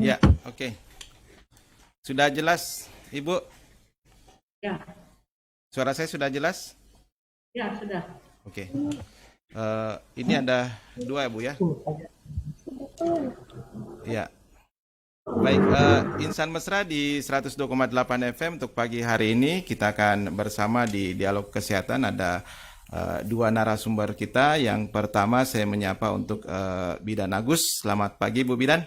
Ya, oke. Sudah jelas, Ibu? Ya, Suara saya sudah jelas? ya sudah. Oke. Ini ada dua, Bu ya? Ya. Baik, Insan Mesra di 102,8 FM untuk pagi hari ini kita akan bersama di Dialog Kesehatan. Ada dua narasumber kita. Yang pertama saya menyapa untuk Bidan Agus. Selamat pagi, Bu Bidan.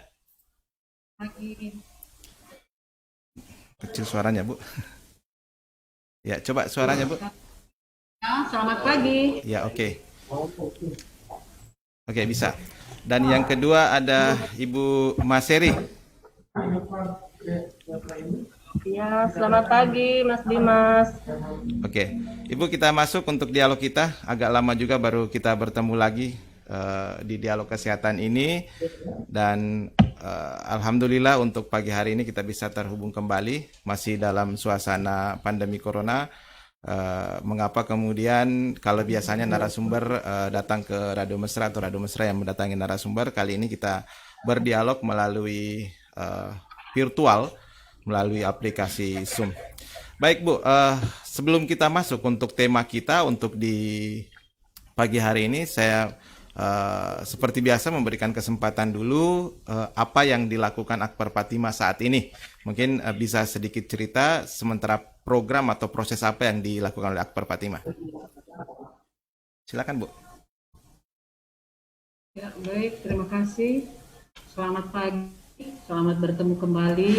Pagi. Kecil suaranya, Bu. Ya, coba suaranya, Bu. Ya, selamat pagi. Ya, oke. Oke, bisa. Dan yang kedua ada Ibu Maseri. Ya, selamat pagi Mas Dimas. Oke, Ibu kita masuk untuk dialog kita. Agak lama juga baru kita bertemu lagi di dialog kesehatan ini. Dan Alhamdulillah untuk pagi hari ini kita bisa terhubung kembali. Masih dalam suasana pandemi corona. Mengapa kemudian kalau biasanya narasumber datang ke Radio Mesra atau Radio Mesra yang mendatangi narasumber, kali ini kita berdialog melalui virtual, melalui aplikasi Zoom. Baik Bu, sebelum kita masuk untuk tema kita untuk di pagi hari ini, saya seperti biasa memberikan kesempatan dulu apa yang dilakukan Akper Fatima saat ini. Mungkin bisa sedikit cerita sementara program atau proses apa yang dilakukan oleh Akper Fatima. Silakan Bu. Ya, baik, terima kasih. Selamat pagi, selamat bertemu kembali.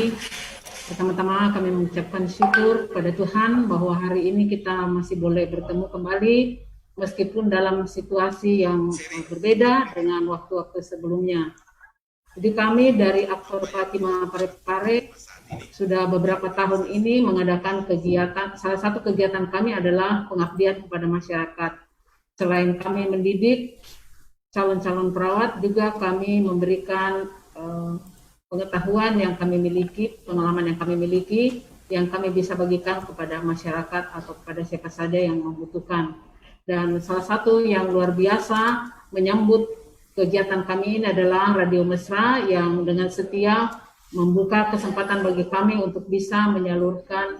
Pertama-tama kami mengucapkan syukur pada Tuhan bahwa hari ini kita masih boleh bertemu kembali meskipun dalam situasi yang berbeda dengan waktu-waktu sebelumnya. Jadi kami dari Akper Fatima Parepare sudah beberapa tahun ini mengadakan kegiatan, salah satu kegiatan kami adalah pengabdian kepada masyarakat. Selain kami mendidik calon-calon perawat, juga kami memberikan pengetahuan yang kami miliki, pengalaman yang kami miliki, yang kami bisa bagikan kepada masyarakat atau kepada siapa saja yang membutuhkan. Dan salah satu yang luar biasa menyambut kegiatan kami ini adalah Radio Mesra yang dengan setia membuka kesempatan bagi kami untuk bisa menyalurkan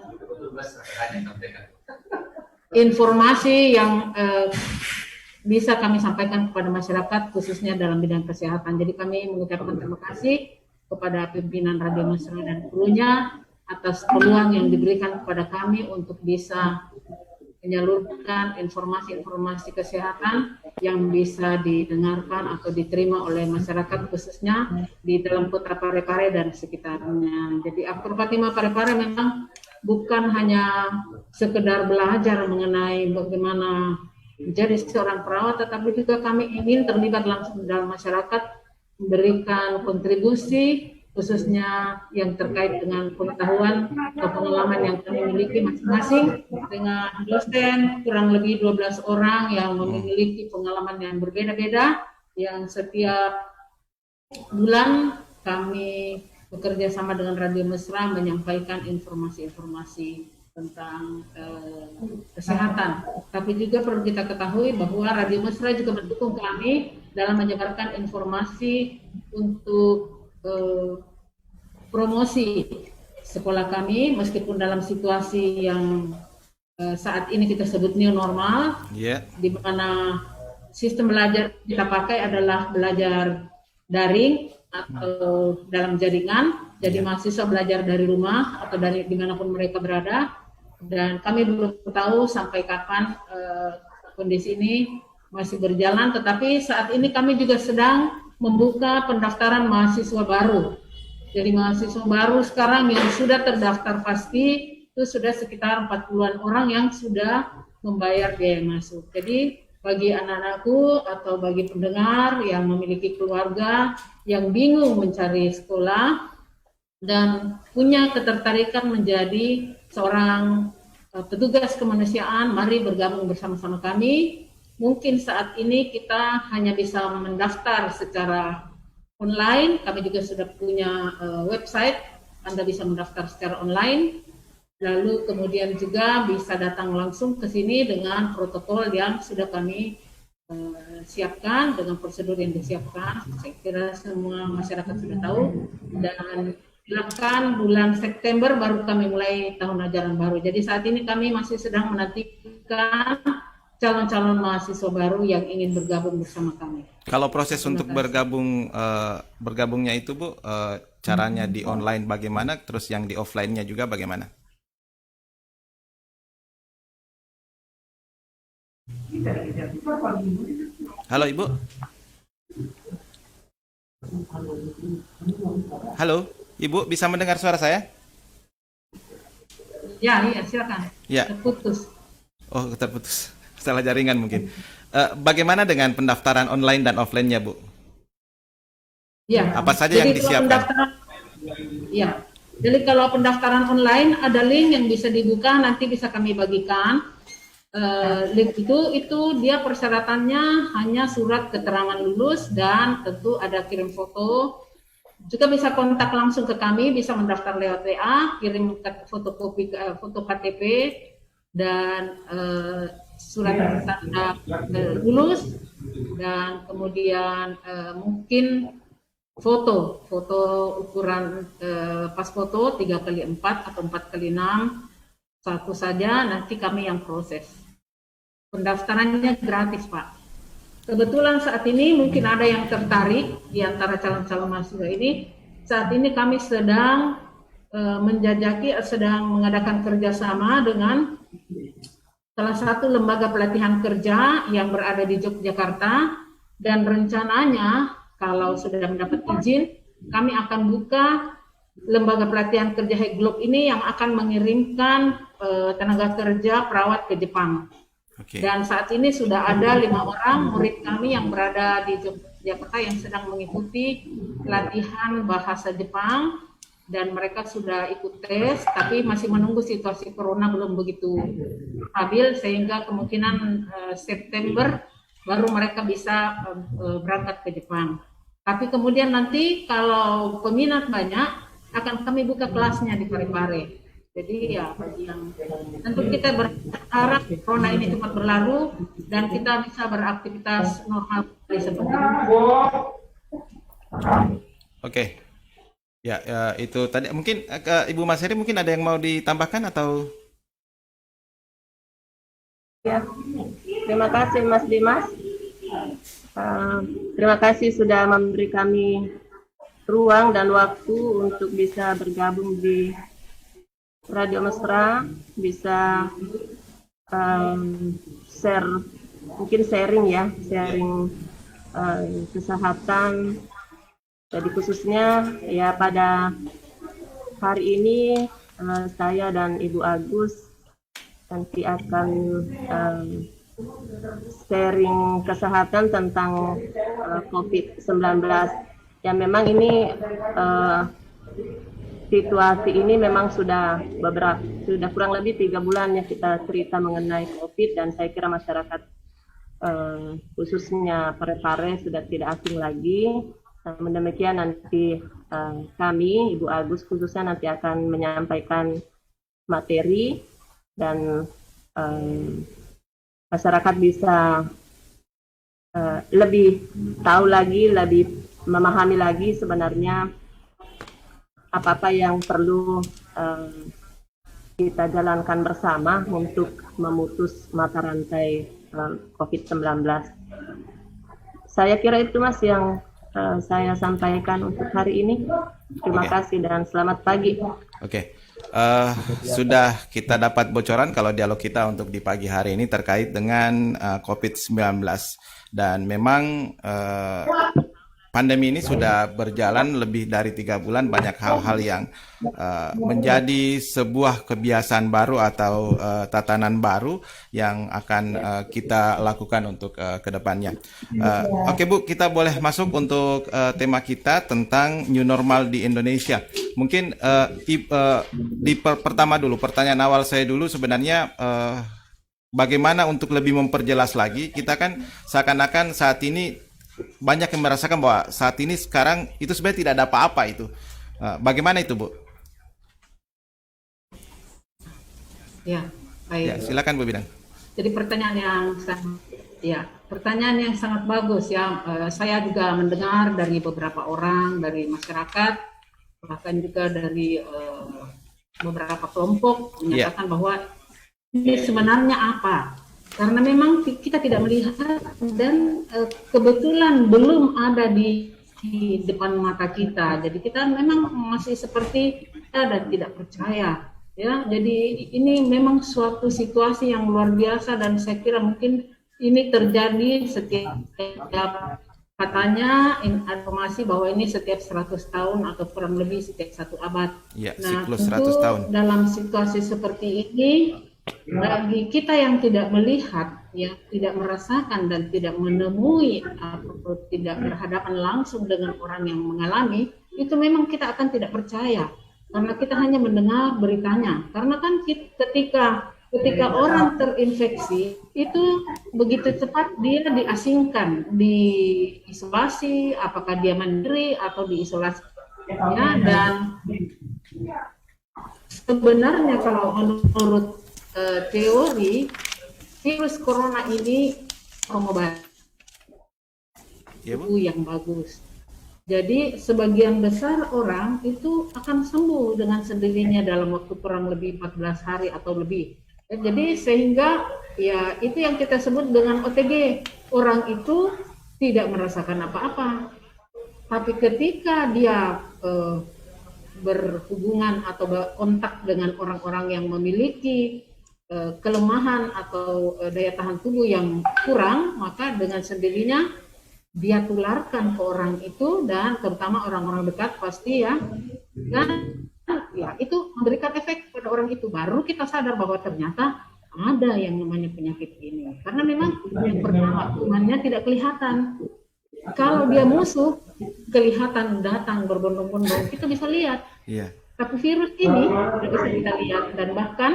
informasi yang bisa kami sampaikan kepada masyarakat khususnya dalam bidang kesehatan. Jadi kami mengucapkan terima kasih kepada pimpinan Radio Mesra dan krunya atas peluang yang diberikan kepada kami untuk bisa menyalurkan informasi-informasi kesehatan yang bisa didengarkan atau diterima oleh masyarakat khususnya di dalam kota Parepare dan sekitarnya. Jadi Akper Fatima Parepare memang bukan hanya sekedar belajar mengenai bagaimana menjadi seorang perawat, tetapi juga kami ingin terlibat langsung dalam masyarakat, memberikan kontribusi khususnya yang terkait dengan pengetahuan atau pengalaman yang kami miliki masing-masing dengan dosen kurang lebih 12 orang yang memiliki pengalaman yang berbeda-beda, yang setiap bulan kami bekerja sama dengan Radio Mesra menyampaikan informasi-informasi tentang kesehatan. Tapi juga perlu kita ketahui bahwa Radio Mesra juga mendukung kami dalam menyebarkan informasi untuk promosi sekolah kami, meskipun dalam situasi yang saat ini kita sebut new normal, di mana sistem belajar kita pakai adalah belajar daring atau dalam jaringan. Jadi mahasiswa belajar dari rumah atau dari dimanapun mereka berada, dan kami belum tahu sampai kapan kondisi ini masih berjalan. Tetapi saat ini kami juga sedang membuka pendaftaran mahasiswa baru. Jadi mahasiswa baru sekarang yang sudah terdaftar pasti itu sudah sekitar 40-an orang yang sudah membayar biaya masuk. Jadi bagi anak-anakku atau bagi pendengar yang memiliki keluarga yang bingung mencari sekolah dan punya ketertarikan menjadi seorang petugas kemanusiaan, mari bergabung bersama-sama kami. Mungkin saat ini kita hanya bisa mendaftar secara online. Kami juga sudah punya website, Anda bisa mendaftar secara online. Lalu kemudian juga bisa datang langsung ke sini dengan protokol yang sudah kami siapkan dengan prosedur yang disiapkan. Saya kira semua masyarakat sudah tahu, dan silakan bulan September baru kami mulai tahun ajaran baru. Jadi saat ini kami masih sedang menantikan calon-calon mahasiswa baru yang ingin bergabung bersama kami. Kalau proses untuk bergabungnya itu Bu, caranya di online bagaimana, terus yang di offline-nya juga bagaimana? Halo Ibu. Halo, Ibu bisa mendengar suara saya? Ya, silakan. Ya. Terputus. Oh, terputus. Salah jaringan mungkin. Bagaimana dengan pendaftaran online dan offline-nya, Bu? Ya. Apa saja yang disiapkan? Ya. Jadi kalau pendaftaran online ada link yang bisa dibuka, nanti bisa kami bagikan. Link itu dia persyaratannya hanya surat keterangan lulus dan tentu ada kirim foto. Juga bisa kontak langsung ke kami, bisa mendaftar lewat WA, kirim fotokopi foto KTP dan surat tanda lulus, dan kemudian mungkin foto ukuran pas foto 3x4 atau 4x6, satu saja, nanti kami yang proses. Pendaftarannya gratis, Pak. Kebetulan saat ini mungkin ada yang tertarik di antara calon-calon mahasiswa ini. Saat ini kami sedang sedang mengadakan kerjasama dengan salah satu lembaga pelatihan kerja yang berada di Yogyakarta, dan rencananya kalau sudah mendapat izin, kami akan buka lembaga pelatihan kerja Heglob ini yang akan mengirimkan tenaga kerja perawat ke Jepang. Okay. Dan saat ini sudah ada 5 orang murid kami yang berada di Yogyakarta yang sedang mengikuti pelatihan bahasa Jepang, dan mereka sudah ikut tes, tapi masih menunggu situasi corona belum begitu stabil, sehingga kemungkinan September baru mereka bisa berangkat ke Jepang. Tapi kemudian nanti kalau peminat banyak, akan kami buka kelasnya di Parepare. Jadi ya bagi yang tentu kita berharap corona ini cepat berlalu dan kita bisa beraktivitas normal seperti itu. Oke. Ya, itu tadi mungkin ke Ibu Mas Heri mungkin ada yang mau ditambahkan atau? Ya, terima kasih Mas Dimas. Terima kasih sudah memberi kami ruang dan waktu untuk bisa bergabung di Radio Mesra, bisa sharing kesehatan. Jadi khususnya ya pada hari ini saya dan Ibu Agus nanti akan sharing kesehatan tentang COVID-19. Ya memang ini situasi ini memang sudah kurang lebih 3 bulan ya kita cerita mengenai COVID, dan saya kira masyarakat khususnya Parepare sudah tidak asing lagi. Namun demikian nanti kami, Ibu Agus khususnya nanti akan menyampaikan materi dan masyarakat bisa lebih tahu lagi, lebih memahami lagi sebenarnya apa-apa yang perlu kita jalankan bersama untuk memutus mata rantai COVID-19. Saya kira itu Mas yang saya sampaikan untuk hari ini. Terima kasih dan selamat pagi. Oke. Sudah kita dapat bocoran kalau dialog kita untuk di pagi hari ini terkait dengan COVID-19, dan memang pandemi ini sudah berjalan lebih dari 3 bulan. Banyak hal-hal yang menjadi sebuah kebiasaan baru atau tatanan baru yang akan kita lakukan untuk kedepannya. Oke Bu, kita boleh masuk untuk tema kita tentang new normal di Indonesia. Mungkin pertama dulu, pertanyaan awal saya dulu sebenarnya bagaimana untuk lebih memperjelas lagi. Kita kan seakan-akan saat ini banyak yang merasakan bahwa saat ini sekarang itu sebenarnya tidak ada apa-apa itu. Bagaimana itu, Bu? Ya, baik. Ya, silakan Bu Bidang. Jadi pertanyaan yang Ya, pertanyaan yang sangat bagus ya. Saya juga mendengar dari beberapa orang, dari masyarakat, bahkan juga dari beberapa kelompok Iya, menyatakan bahwa ini sebenarnya apa? Karena memang kita tidak melihat dan kebetulan belum ada di depan mata kita. Jadi kita memang masih seperti kita dan tidak percaya. Ya, jadi ini memang suatu situasi yang luar biasa dan saya kira mungkin ini terjadi setiap katanya informasi bahwa ini setiap 100 tahun atau kurang lebih setiap 1 abad. iya, Nah, siklus 100 tentu tahun. dalam situasi seperti ini bagi kita yang tidak melihat, ya, tidak merasakan dan tidak menemui atau tidak berhadapan langsung dengan orang yang mengalami, itu memang kita akan tidak percaya karena kita hanya mendengar beritanya. Karena kan ketika orang terinfeksi itu begitu cepat dia diasingkan, diisolasi, apakah dia mandiri atau diisolasi. Ya, dan sebenarnya kalau menurut teori virus corona ini pengobatan Ya, Bu? yang bagus. Jadi sebagian besar orang itu akan sembuh dengan sendirinya dalam waktu kurang lebih 14 hari atau lebih. Jadi sehingga ya itu yang kita sebut dengan OTG. Orang itu tidak merasakan apa-apa. Tapi ketika dia berhubungan atau berkontak dengan orang-orang yang memiliki kelemahan atau daya tahan tubuh yang kurang, maka dengan sendirinya dia tularkan ke orang itu dan terutama orang-orang dekat pasti ya, dan ya itu memberikan efek pada orang itu. Baru kita sadar bahwa ternyata ada yang namanya penyakit ini. Karena memang yang pertama kumannya tidak kelihatan. Kalau dia musuh kelihatan datang berbondong-bondong, kita bisa lihat. Iya. Tapi virus ini tidak bisa kita lihat dan bahkan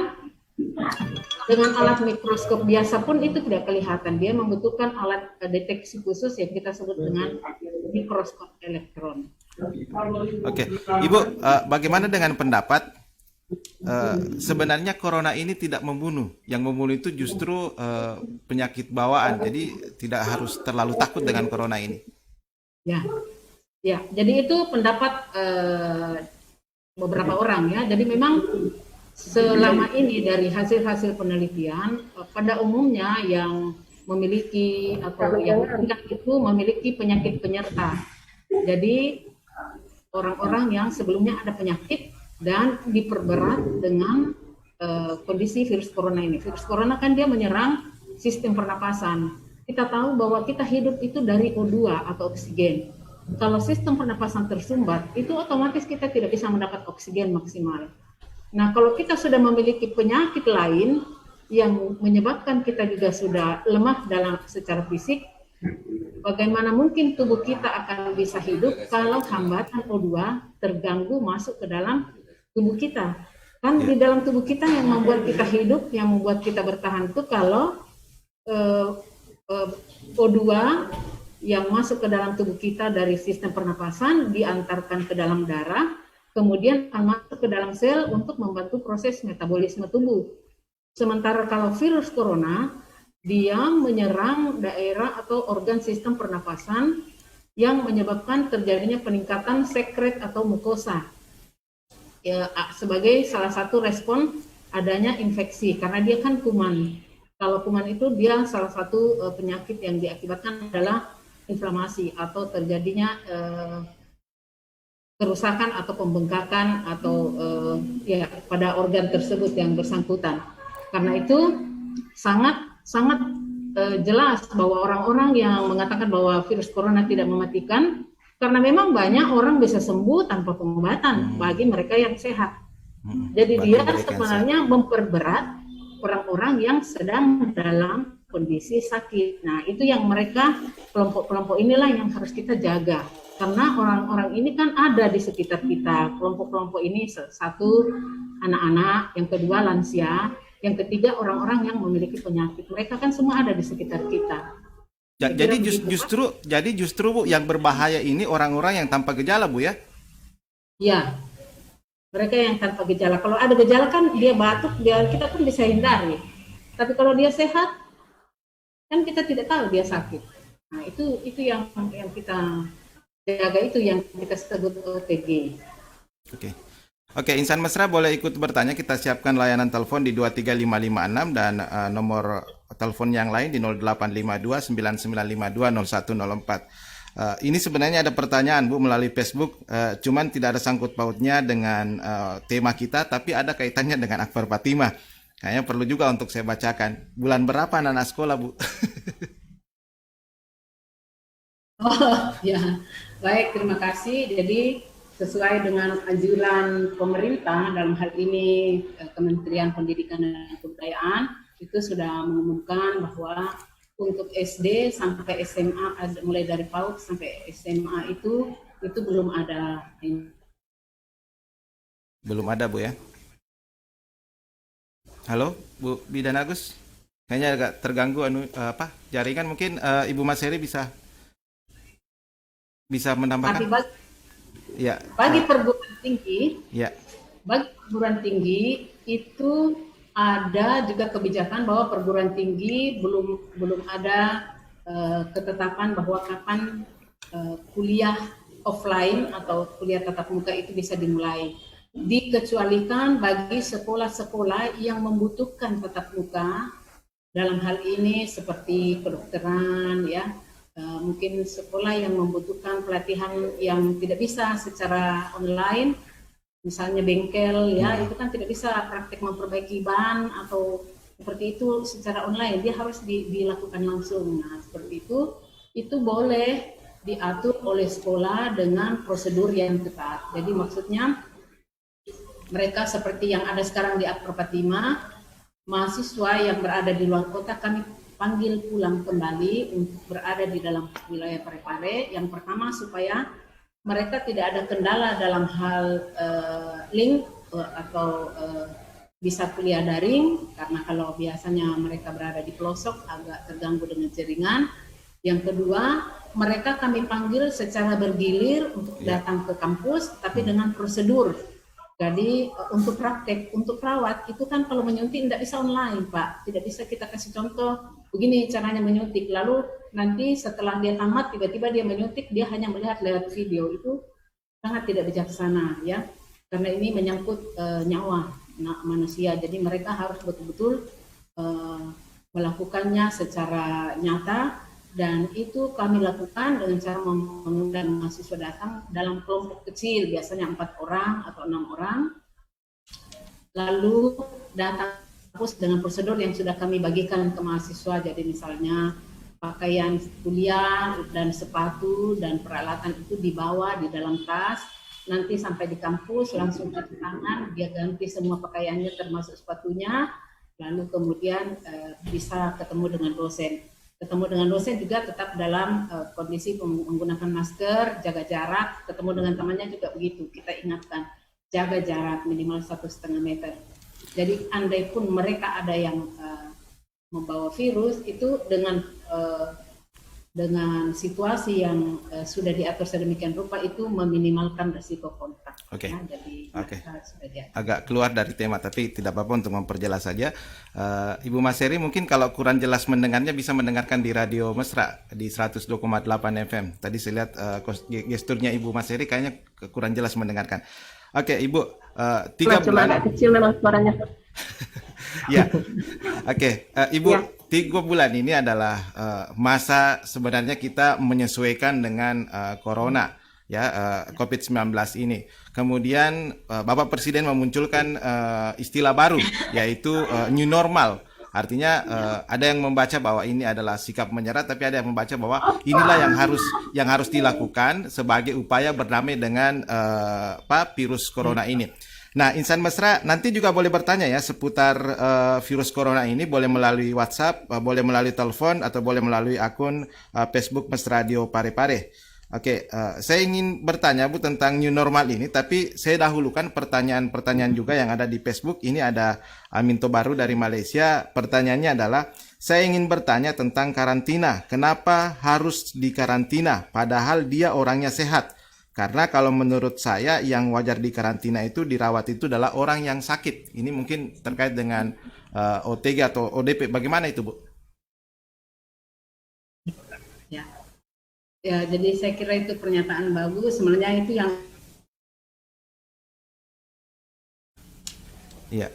dengan alat mikroskop biasa pun itu tidak kelihatan. Dia membutuhkan alat deteksi khusus yang kita sebut dengan mikroskop elektron. Oke, Ibu, bagaimana dengan pendapat sebenarnya corona ini tidak membunuh? Yang membunuh itu justru penyakit bawaan. Jadi tidak harus terlalu takut dengan corona ini. Ya, ya. Jadi itu pendapat beberapa orang ya. Jadi memang selama ini dari hasil-hasil penelitian pada umumnya yang memiliki atau yang meninggal itu memiliki penyakit penyerta. Jadi orang-orang yang sebelumnya ada penyakit dan diperberat dengan kondisi virus corona ini. Virus corona kan dia menyerang sistem pernapasan. Kita tahu bahwa kita hidup itu dari O2 atau oksigen. Kalau sistem pernapasan tersumbat, itu otomatis kita tidak bisa mendapat oksigen maksimal. Nah, kalau kita sudah memiliki penyakit lain yang menyebabkan kita juga sudah lemah dalam secara fisik, bagaimana mungkin tubuh kita akan bisa hidup kalau hambatan O2 terganggu masuk ke dalam tubuh kita? Kan di dalam tubuh kita yang membuat kita hidup, yang membuat kita bertahan itu kalau O2 yang masuk ke dalam tubuh kita dari sistem pernapasan diantarkan ke dalam darah, kemudian akan masuk ke dalam sel untuk membantu proses metabolisme tubuh. Sementara kalau virus corona, dia menyerang daerah atau organ sistem pernapasan yang menyebabkan terjadinya peningkatan sekret atau mukosa. Ya, sebagai salah satu respon adanya infeksi, karena dia kan kuman. Kalau kuman itu dia salah satu penyakit yang diakibatkan adalah inflamasi atau terjadinya kerusakan atau pembengkakan atau ya pada organ tersebut yang bersangkutan. Karena itu sangat jelas bahwa orang-orang yang mengatakan bahwa virus corona tidak mematikan, karena memang banyak orang bisa sembuh tanpa pengobatan bagi mereka yang sehat. Jadi dia sebenarnya memperberat orang-orang yang sedang dalam kondisi sakit. Nah, itu yang mereka kelompok-kelompok inilah yang harus kita jaga. Karena orang-orang ini kan ada di sekitar kita. Kelompok-kelompok ini satu anak-anak, yang kedua lansia, yang ketiga orang-orang yang memiliki penyakit. Mereka kan semua ada di sekitar kita. Jadi justru Bu yang berbahaya ini orang-orang yang tanpa gejala, Bu ya? Ya, mereka yang tanpa gejala. Kalau ada gejala kan dia batuk, kita pun bisa hindari. Tapi kalau dia sehat, kan kita tidak tahu dia sakit. Nah, itu yang kita jaga, itu yang kita sebut OTG. Oke. Oke, Insan Mesra boleh ikut bertanya. Kita siapkan layanan telepon di 23556 dan nomor telepon yang lain di 0852 9952 0104. Ini sebenarnya ada pertanyaan Bu melalui Facebook, cuman tidak ada sangkut pautnya dengan tema kita, tapi ada kaitannya dengan Akbar Fatimah. Kayaknya perlu juga untuk saya bacakan. Bulan berapa anak sekolah, Bu? Oh ya, baik, terima kasih. Jadi sesuai dengan anjuran pemerintah dalam hal ini Kementerian Pendidikan dan Kebudayaan itu sudah mengumumkan bahwa untuk SD sampai SMA, mulai dari PAUD sampai SMA itu belum ada. Belum ada, Bu ya. Halo, Bu Bidan Agus. Kayaknya agak terganggu jaringan, mungkin Ibu Mas Heri bisa Tapi menambahkan? Ya, bagi perguruan tinggi, ya. itu ada juga kebijakan bahwa perguruan tinggi belum ada ketetapan bahwa kapan kuliah offline atau kuliah tatap muka itu bisa dimulai. Dikecualikan bagi sekolah-sekolah yang membutuhkan tatap muka, dalam hal ini seperti kedokteran, ya, mungkin sekolah yang membutuhkan pelatihan yang tidak bisa secara online, misalnya bengkel, ya, itu kan tidak bisa praktek memperbaiki ban atau seperti itu secara online, dia harus dilakukan langsung. Nah, seperti itu boleh diatur oleh sekolah dengan prosedur yang ketat. Jadi maksudnya mereka seperti yang ada sekarang di Akbar Fatimah, mahasiswa yang berada di luar kota kami panggil pulang kembali untuk berada di dalam wilayah Parepare. Yang pertama supaya mereka tidak ada kendala dalam hal link atau bisa kuliah daring, karena kalau biasanya mereka berada di pelosok agak terganggu dengan jaringan. Yang kedua, mereka kami panggil secara bergilir untuk datang ke kampus, tapi dengan prosedur. Jadi untuk praktek, untuk perawat itu kan kalau menyuntik tidak bisa online, Pak. Tidak bisa kita kasih contoh, begini caranya menyuntik. Lalu nanti setelah dia tamat, tiba-tiba dia menyuntik, dia hanya melihat lewat video. Itu sangat tidak bijaksana, ya. Karena ini menyangkut nyawa manusia. Jadi mereka harus betul-betul melakukannya secara nyata. Dan itu kami lakukan dengan cara mengundang mahasiswa datang dalam kelompok kecil, biasanya 4 orang atau 6 orang, lalu datang dengan prosedur yang sudah kami bagikan ke mahasiswa. Jadi misalnya pakaian kuliah dan sepatu dan peralatan itu dibawa di dalam tas, nanti sampai di kampus langsung cuci tangan, dia ganti semua pakaiannya termasuk sepatunya, lalu kemudian bisa ketemu dengan dosen. Ketemu dengan dosen juga tetap dalam kondisi menggunakan masker, jaga jarak. Ketemu dengan temannya juga begitu. Kita ingatkan, jaga jarak minimal 1,5 meter. Jadi andai pun mereka ada yang membawa virus, itu dengan situasi yang sudah diatur sedemikian rupa itu meminimalkan risiko kontak. Oke. Ya, jadi agak keluar dari tema, tapi tidak apa-apa untuk memperjelas saja. Ibu Mas Heri mungkin kalau kurang jelas mendengarnya bisa mendengarkan di Radio Mesra di 102,8 FM. Tadi saya lihat gesturnya Ibu Mas Heri kayaknya kurang jelas mendengarkan. Oke, Ibu, 3 cuma bulan. agak kecil memang suaranya. Ya, oke, Ibu, 3 bulan ini adalah masa sebenarnya kita menyesuaikan dengan corona, ya, COVID-19 ini. Kemudian Bapak Presiden memunculkan istilah baru, yaitu new normal. Artinya ada yang membaca bahwa ini adalah sikap menyerah, tapi ada yang membaca bahwa inilah yang harus dilakukan sebagai upaya berdamai dengan virus corona ini. Nah, Insan Mesra nanti juga boleh bertanya ya seputar virus corona ini, boleh melalui WhatsApp, boleh melalui telepon, atau boleh melalui akun Facebook Mesradio Parepare. Oke, saya ingin bertanya Bu tentang new normal ini, tapi saya dahulukan pertanyaan-pertanyaan juga yang ada di Facebook. Ini ada Aminto Baru dari Malaysia. Pertanyaannya adalah, saya ingin bertanya tentang karantina. Kenapa harus dikarantina padahal dia orangnya sehat? Karena kalau menurut saya yang wajar di karantina itu dirawat itu adalah orang yang sakit. Ini mungkin terkait dengan OTG atau ODP. Bagaimana itu, Bu? Ya, jadi saya kira itu pernyataan bagus. Sebenarnya itu yang Iya.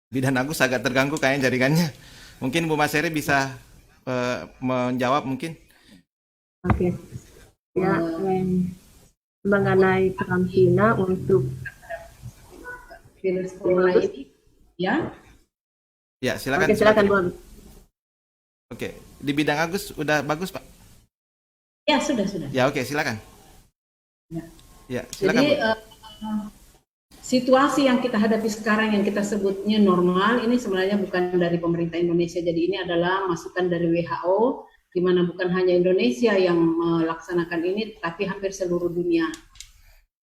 Bidan Agus agak terganggu kayaknya jaringannya. Mungkin Bu Maseri bisa menjawab mungkin. Oke. Ya, mengenai karantina untuk virus corona ini, ya. Ya, silakan. Oke, silakan Bu. Oke, di bidang Agus udah bagus, Pak? Ya, sudah. Ya, oke, silakan. Ya. Ya, silakan, Jadi, Bu. situasi yang kita hadapi sekarang yang kita sebutnya normal ini sebenarnya bukan dari pemerintah Indonesia. Jadi ini adalah masukan dari WHO, di mana bukan hanya Indonesia yang melaksanakan ini, tapi hampir seluruh dunia.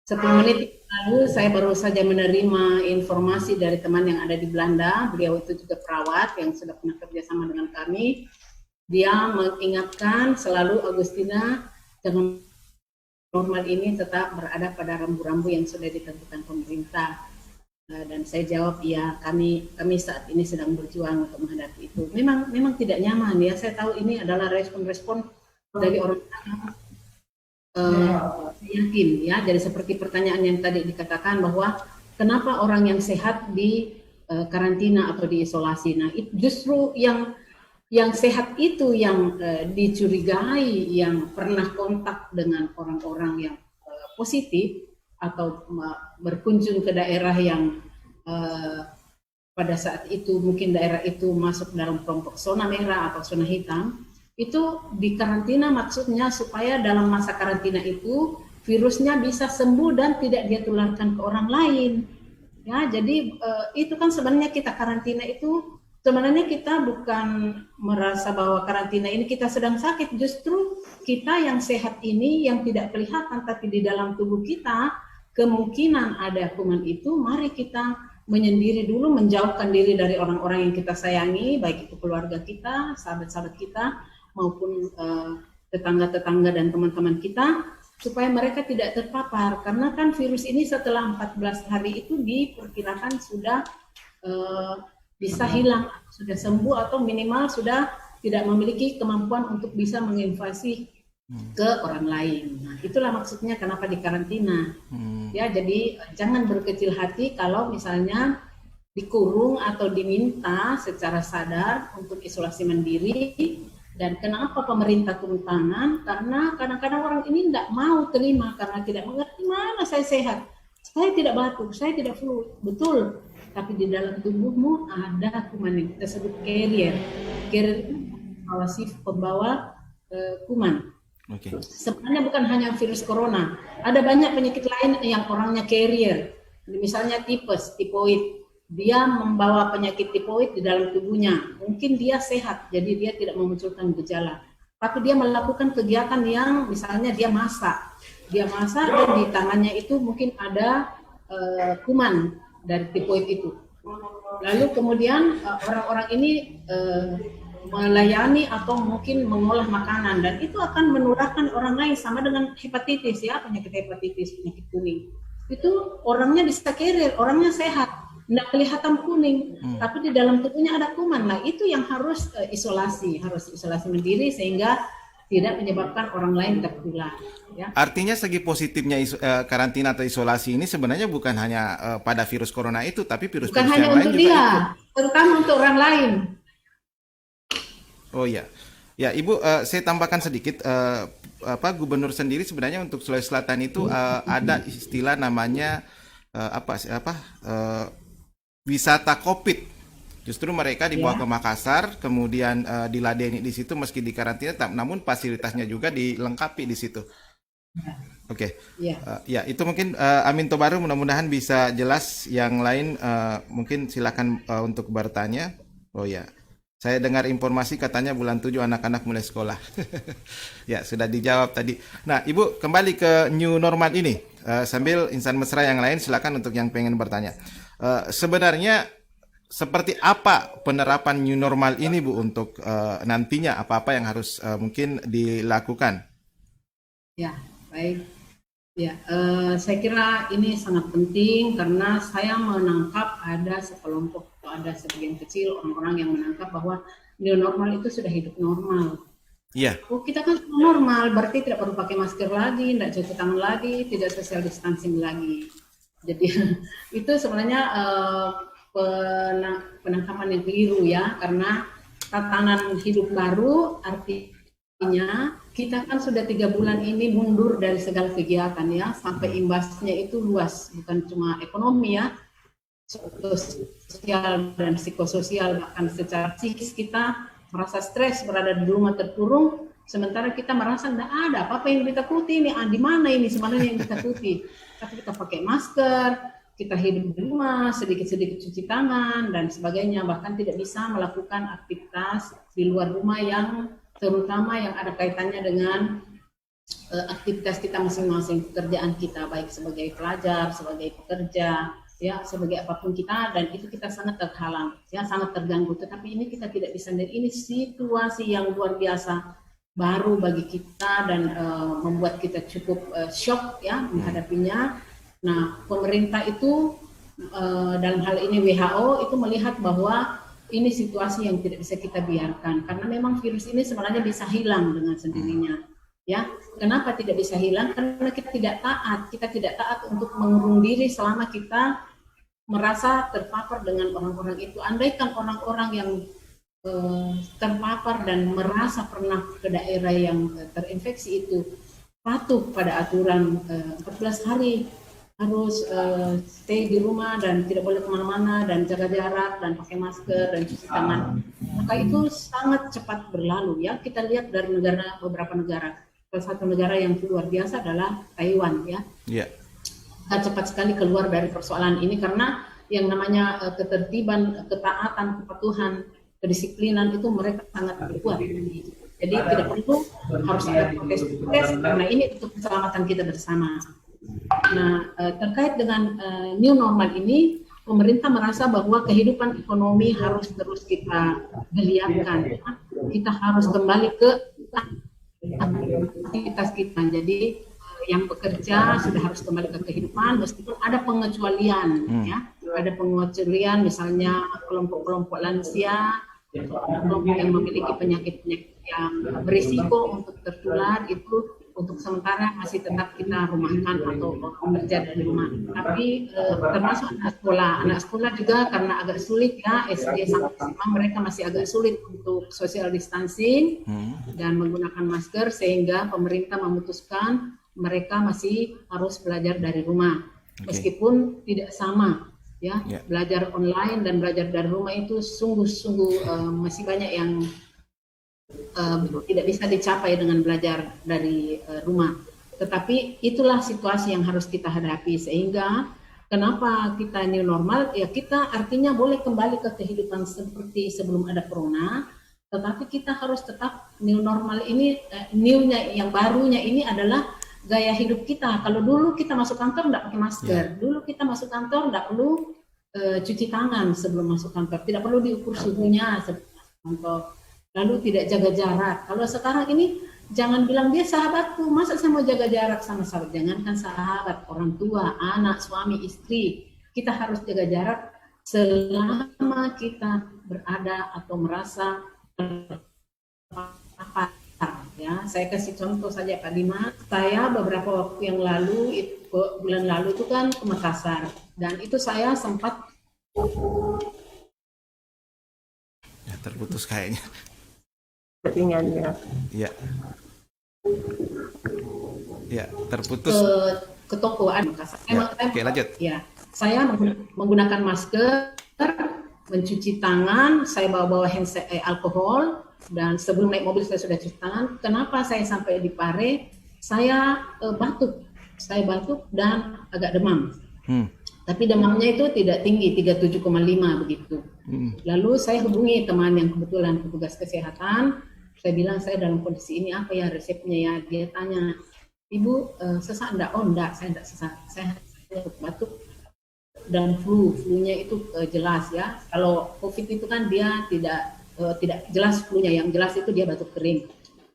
10 menit lalu saya baru saja menerima informasi dari teman yang ada di Belanda. Beliau itu juga perawat yang sudah pernah kerjasama dengan kami. Dia mengingatkan selalu, Agustina, jangan normal ini tetap berada pada rambu-rambu yang sudah ditentukan pemerintah. Dan saya jawab, ya, kami saat ini sedang berjuang untuk menghadapi itu. Memang tidak nyaman, ya. Saya tahu ini adalah respon-respon dari orang yakin, ya. Jadi seperti pertanyaan yang tadi dikatakan bahwa kenapa orang yang sehat di karantina atau diisolasi. Nah, justru yang sehat itu yang dicurigai, yang pernah kontak dengan orang-orang yang positif atau berkunjung ke daerah yang pada saat itu mungkin daerah itu masuk dalam kelompok zona merah atau zona hitam, itu dikarantina maksudnya supaya dalam masa karantina itu virusnya bisa sembuh dan tidak dia tularkan ke orang lain. Ya, jadi itu kan sebenarnya kita karantina itu sebenarnya kita bukan merasa bahwa karantina ini kita sedang sakit, justru kita yang sehat ini yang tidak kelihatan tapi di dalam tubuh kita kemungkinan ada kuman itu, mari kita menyendiri dulu, menjauhkan diri dari orang-orang yang kita sayangi, baik itu keluarga kita, sahabat-sahabat kita, maupun tetangga-tetangga dan teman-teman kita, supaya mereka tidak terpapar. Karena kan virus ini setelah 14 hari itu diperkirakan sudah bisa hilang, sudah sembuh atau minimal sudah tidak memiliki kemampuan untuk bisa menginvasi ke orang lain. Nah, itulah maksudnya kenapa dikarantina. Ya, jadi jangan berkecil hati kalau misalnya dikurung atau diminta secara sadar untuk isolasi mandiri. Dan kenapa pemerintah turun tangan? Karena kadang-kadang orang ini tidak mau terima karena tidak mengerti, mana saya sehat, saya tidak batuk, saya tidak flu. Betul. Tapi di dalam tubuhmu ada kuman yang kita sebut carrier. Carrier itu pembawa kuman. Okay. Sebenarnya bukan hanya virus corona, ada banyak penyakit lain yang orangnya carrier. Misalnya tipes, tipoid, dia membawa penyakit tipoid di dalam tubuhnya. Mungkin dia sehat, jadi dia tidak memunculkan gejala. Tapi dia melakukan kegiatan yang misalnya dia masak dan di tangannya itu mungkin ada kuman dari tipoid itu. Lalu kemudian orang-orang ini melayani atau mungkin mengolah makanan dan itu akan menularkan orang lain, sama dengan hepatitis, ya, penyakit hepatitis, penyakit kuning. Itu orangnya bisa carrier, orangnya sehat, tidak kelihatan kuning, tapi di dalam tubuhnya ada kuman. Nah, itu yang harus isolasi mandiri sehingga tidak menyebabkan orang lain tertular. Ya. Artinya segi positifnya karantina atau isolasi ini sebenarnya bukan hanya pada virus corona itu, tapi virus-virus bukan yang hanya lain untuk juga dia, ikut. terutama untuk orang lain. Oh iya, ya Ibu, saya tambahkan sedikit. Gubernur sendiri sebenarnya untuk Sulawesi Selatan itu ada istilah namanya wisata COVID. Justru mereka dibawa ke Makassar, kemudian diladeni di situ meski di karantina, namun fasilitasnya juga dilengkapi di situ. Oke. Ya, itu mungkin Amin Tobaru, mudah-mudahan bisa jelas. Yang lain mungkin silakan untuk bertanya. Oh ya. Saya dengar informasi katanya bulan 7 anak-anak mulai sekolah. Ya, sudah dijawab tadi. Nah, Ibu, kembali ke new normal ini. Sambil insan mesra yang lain silakan untuk yang pengen bertanya. Sebenarnya seperti apa penerapan new normal ini, Bu, untuk nantinya apa-apa yang harus mungkin dilakukan? Ya, baik. Ya, saya kira ini sangat penting karena saya menangkap ada sekelompok atau ada sebagian kecil orang-orang yang menangkap bahwa new normal itu sudah hidup normal. Iya. Oh, kita kan sudah normal, berarti tidak perlu pakai masker lagi, tidak cuci tangan lagi, tidak social distancing lagi. Jadi itu sebenarnya penangkapan yang keliru ya, karena tatanan hidup baru artinya kita kan sudah 3 bulan ini mundur dari segala kegiatan ya, sampai imbasnya itu luas, bukan cuma ekonomi ya, sosial dan psikososial, bahkan secara psikis kita merasa stres berada di rumah terkurung, sementara kita merasa tidak ada apa-apa yang ditakuti ini, di mana ini sebenarnya yang ditakuti, tapi kita pakai masker, kita hidup di rumah, sedikit-sedikit cuci tangan dan sebagainya, bahkan tidak bisa melakukan aktivitas di luar rumah yang terutama yang ada kaitannya dengan aktivitas kita masing-masing, pekerjaan kita, baik sebagai pelajar, sebagai pekerja, ya sebagai apapun kita, dan itu kita sangat terhalang, ya sangat terganggu. Tetapi ini kita tidak bisa sendiri. Ini situasi yang luar biasa baru bagi kita dan membuat kita cukup shock ya menghadapinya. Nah, pemerintah itu dalam hal ini WHO itu melihat bahwa ini situasi yang tidak bisa kita biarkan, karena memang virus ini sebenarnya bisa hilang dengan sendirinya. Ya, kenapa tidak bisa hilang? Karena kita tidak taat untuk mengurung diri selama kita merasa terpapar dengan orang-orang itu. Andaikan orang-orang yang terpapar dan merasa pernah ke daerah yang terinfeksi itu patuh pada aturan 14 hari harus stay di rumah dan tidak boleh kemana-mana dan jaga jarak dan pakai masker dan cuci tangan, maka itu sangat cepat berlalu ya. Kita lihat dari beberapa negara. Salah satu negara yang luar biasa adalah Taiwan ya. Yeah. Cepat sekali keluar dari persoalan ini karena yang namanya ketertiban, ketaatan, kepatuhan, kedisiplinan itu mereka sangat kuat. Jadi tidak perlu harus ada protes karena ini untuk keselamatan kita bersama. Nah, terkait dengan new normal ini, pemerintah merasa bahwa kehidupan ekonomi harus terus kita geliatkan. Kita harus kembali ke aktivitas kita. Jadi yang bekerja sudah harus kembali ke kehidupan, meskipun ada pengecualian, ya, ada pengecualian, misalnya kelompok-kelompok lansia, kelompok yang memiliki penyakit-penyakit yang berisiko untuk tertular itu untuk sementara masih tetap kita rumahkan atau bekerja dari rumah. Tapi termasuk anak sekolah juga karena agak sulit ya, SD sampai SMA mereka masih agak sulit untuk social distancing dan menggunakan masker, sehingga pemerintah memutuskan mereka masih harus belajar dari rumah. Meskipun tidak sama ya, belajar online dan belajar dari rumah itu sungguh-sungguh masih banyak yang tidak bisa dicapai dengan belajar dari rumah. Tetapi itulah situasi yang harus kita hadapi, sehingga kenapa kita new normal, ya kita artinya boleh kembali ke kehidupan seperti sebelum ada corona, tetapi kita harus tetap new normal ini, new-nya yang barunya ini adalah gaya hidup kita. Kalau dulu kita masuk kantor tidak pakai masker, dulu kita masuk kantor tidak perlu cuci tangan sebelum masuk kantor, tidak perlu diukur suhunya sebelum masuk kantor, lalu tidak jaga jarak. Kalau sekarang ini jangan bilang dia sahabatku, masa saya mau jaga jarak sama sahabat? Jangankan sahabat, orang tua, anak, suami, istri, kita harus jaga jarak selama kita berada atau merasa apa ya. Saya kasih contoh saja Pak Dimas, saya beberapa waktu yang lalu, bulan lalu itu kan ke Makassar, dan itu saya sempat ya, terputus kayaknya. Jaringannya. Iya. Ya, terputus. Ke toko Makassar. Oke, lanjut. Ya, saya menggunakan masker, mencuci tangan, saya bawa alkohol, dan sebelum naik mobil saya sudah cuci tangan. Kenapa saya sampai di Pare? Saya batuk. Saya batuk dan agak demam. Tapi demamnya itu tidak tinggi, 37,5 begitu. Lalu saya hubungi teman yang kebetulan petugas kesehatan. Saya bilang saya dalam kondisi ini, apa ya resepnya ya? Dia tanya, Ibu sesak enggak? Oh enggak, saya enggak sesak. Saya batuk dan flu-nya itu jelas ya. Kalau COVID itu kan dia tidak jelas flu-nya, yang jelas itu dia batuk kering.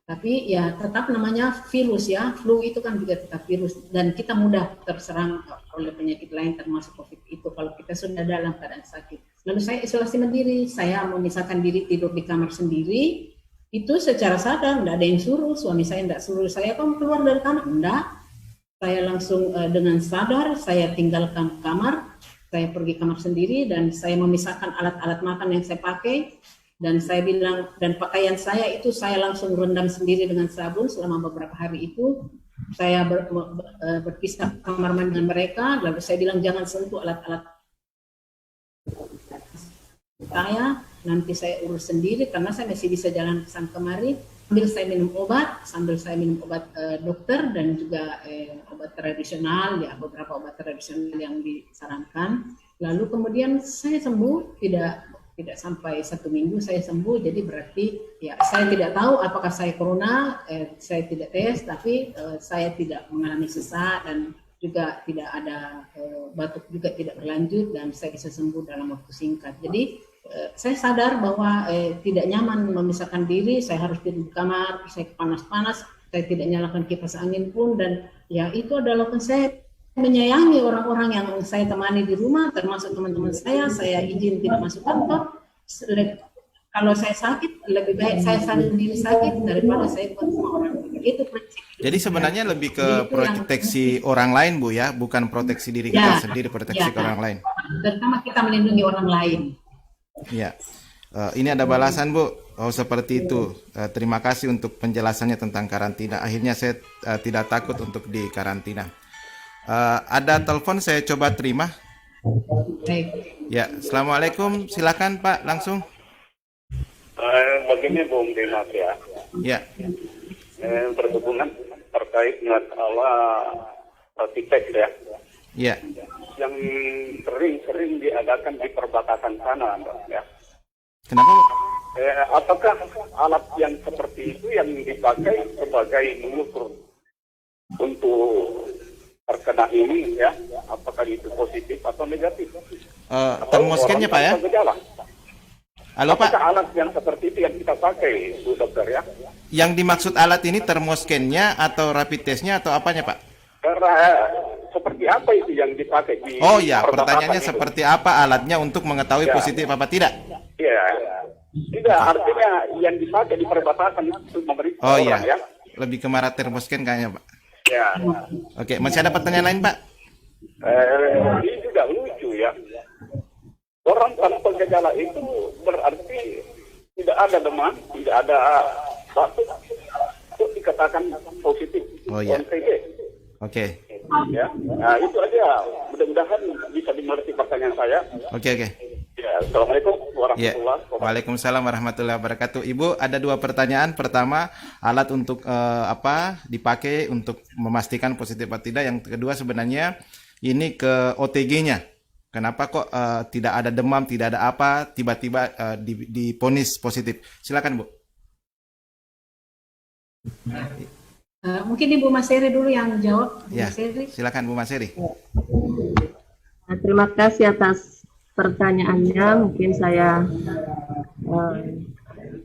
Tapi ya tetap namanya virus ya, flu itu kan juga tetap virus dan kita mudah terserang oleh penyakit lain termasuk COVID itu kalau kita sudah dalam keadaan sakit. Lalu saya isolasi mandiri, saya memisahkan diri, tidur di kamar sendiri Itu secara sadar, enggak ada yang suruh, suami saya enggak suruh saya kamu keluar dari kamar, enggak. Saya langsung dengan sadar saya tinggalkan kamar, saya pergi kamar sendiri dan saya memisahkan alat-alat makan yang saya pakai dan saya bilang dan pakaian saya itu saya langsung rendam sendiri dengan sabun selama beberapa hari itu. Saya berpisah kamar mandi dengan mereka, lalu saya bilang jangan sentuh alat-alat saya, nanti saya urus sendiri karena saya masih bisa jalan ke sana kemari sambil saya minum obat dokter dan juga obat tradisional, ya beberapa obat tradisional yang disarankan. Lalu kemudian saya sembuh, tidak sampai 1 minggu saya sembuh, jadi berarti ya saya tidak tahu apakah saya corona, saya tidak tes, tapi saya tidak mengalami sesak dan juga tidak ada batuk juga tidak berlanjut dan saya bisa sembuh dalam waktu singkat. Jadi saya sadar bahwa tidak nyaman memisahkan diri, saya harus tidur di kamar, saya panas-panas, saya tidak nyalakan kipas angin pun dan ya itu adalah saya menyayangi orang-orang yang saya temani di rumah, termasuk teman-teman saya izin tidak masuk kantor. Kalau saya sakit, lebih baik saya sendiri sakit daripada saya buat semua orang. Itu prinsip. Jadi sebenarnya lebih ke proteksi orang lain, Bu ya, bukan proteksi diri kita sendiri, proteksi ke orang lain. Terutama kita melindungi orang lain. Ya, ini ada balasan, Bu. Oh, seperti itu. Terima kasih untuk penjelasannya tentang karantina. Akhirnya saya tidak takut untuk di karantina. Ada telepon, saya coba terima. Baik. Ya, Assalamualaikum. Silakan Pak, langsung. Begini Bung Dimas ya. Ya. Berhubungan terkait masalah rapid test ya. Ya. Yang sering diadakan di perbatasan sana, Mbak, ya. Kenapa, Bu? Apakah alat yang seperti itu yang dipakai sebagai mengukur untuk terkena ini ya, apakah itu positif atau negatif? Termoskennya Pak ya? Halo Pak. Apakah alat yang seperti itu yang kita pakai, Bu Dokter ya? Yang dimaksud alat ini termoskennya atau rapid testnya atau apanya Pak? Karena seperti apa itu yang dipakai di Oh ya, perbatasan pertanyaannya itu? seperti apa alatnya untuk mengetahui positif apa tidak? Iya. Tidak, artinya yang dipakai di perbatasan itu memeriksa Oh orang iya, ya. lebih ke marah termosken kayaknya Pak. Ya. Oke, masih ada pertanyaan lain Pak? Ini juga lucu ya. Orang tanpa gejala itu berarti tidak ada demam, tidak ada batuk, itu dikatakan positif. Oh iya. OTG. Oke. Ya. Nah, itu aja. Mudah-mudahan bisa dimengerti pertanyaan saya. Oke. Ya, Assalamualaikum Ya. warahmatullahi wabarakatuh. Waalaikumsalam warahmatullahi wabarakatuh. Ibu, ada 2 pertanyaan. Pertama, alat untuk apa dipakai untuk memastikan positif atau tidak. Yang kedua sebenarnya ini ke OTG-nya. Kenapa kok tidak ada demam, tidak ada apa, tiba-tiba diponis positif? Silakan Bu. Mungkin Ibu Maseri dulu yang jawab. Ya, Maseri. silakan Bu Maseri. Nah, terima kasih atas pertanyaannya. Mungkin saya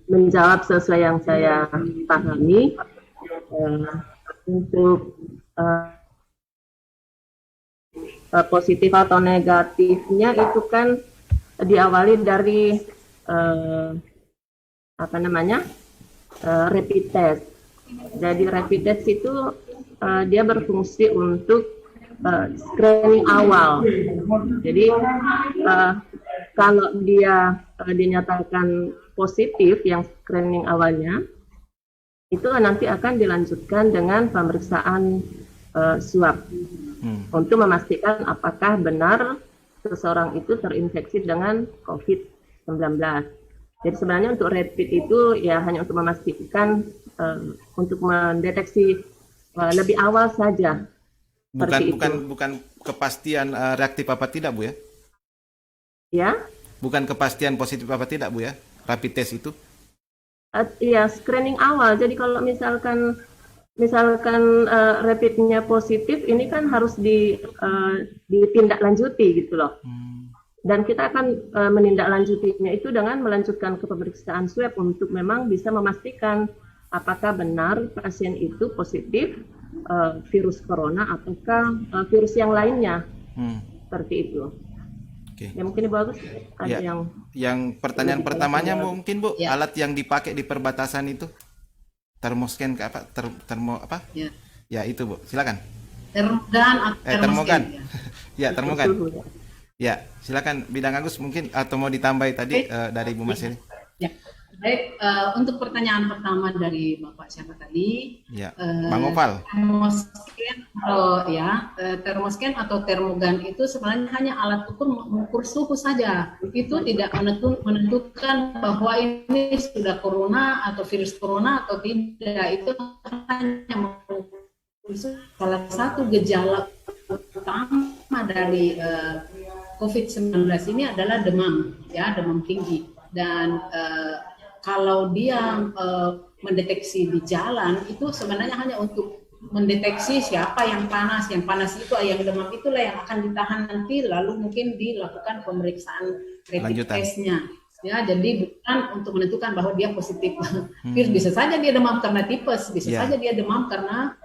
menjawab sesuai yang saya pahami. Untuk positif atau negatifnya itu kan diawali dari rapid test. Jadi rapid test itu dia berfungsi untuk screening awal. Jadi kalau dia dinyatakan positif yang screening awalnya, itu nanti akan dilanjutkan dengan pemeriksaan swab untuk memastikan apakah benar seseorang itu terinfeksi dengan COVID-19. Jadi sebenarnya untuk rapid itu ya hanya untuk memastikan untuk mendeteksi lebih awal saja. Bukan kepastian reaktif apa tidak Bu ya? Ya. Bukan kepastian positif apa tidak Bu ya? Rapid test itu? Iya, screening awal. Jadi kalau misalkan rapidnya positif, ini kan harus ditindaklanjuti gitu loh. Dan kita akan menindaklanjutinya itu dengan melanjutkan ke pemeriksaan swab untuk memang bisa memastikan apakah benar pasien itu positif virus corona ataukah virus yang lainnya. Seperti itu. Oke. Ya mungkin Ibu Agus ada Ya. Yang pertanyaan Lebih pertamanya jelas. mungkin Bu, Ya. alat yang dipakai di perbatasan itu termoscan ke apa? Termo apa? Ya. Ya itu Bu, silakan. Termogan atau Termogan. termoscan, ya. Ya, termogan. Suhu, ya. Ya, silakan Bidang Agus mungkin atau mau ditambahi tadi dari Bu Masiri. Ya. Baik, untuk pertanyaan pertama dari Bapak siapa tadi? Ya, Bang Opal. Termoscan atau termogan itu sebenarnya hanya alat ukur mengukur suhu saja. Itu tidak menentukan bahwa ini sudah corona atau virus corona atau tidak. Itu hanya mengukur salah satu gejala utama dari COVID-19 ini adalah demam, ya, demam tinggi. Dan kalau dia mendeteksi di jalan itu sebenarnya hanya untuk mendeteksi siapa yang panas itu yang demam itulah yang akan ditahan nanti lalu mungkin dilakukan pemeriksaan rapid Lanjutan. testnya ya, jadi bukan untuk menentukan bahwa dia positif virus. Bisa saja dia demam karena tipes, bisa Ya. saja dia demam karena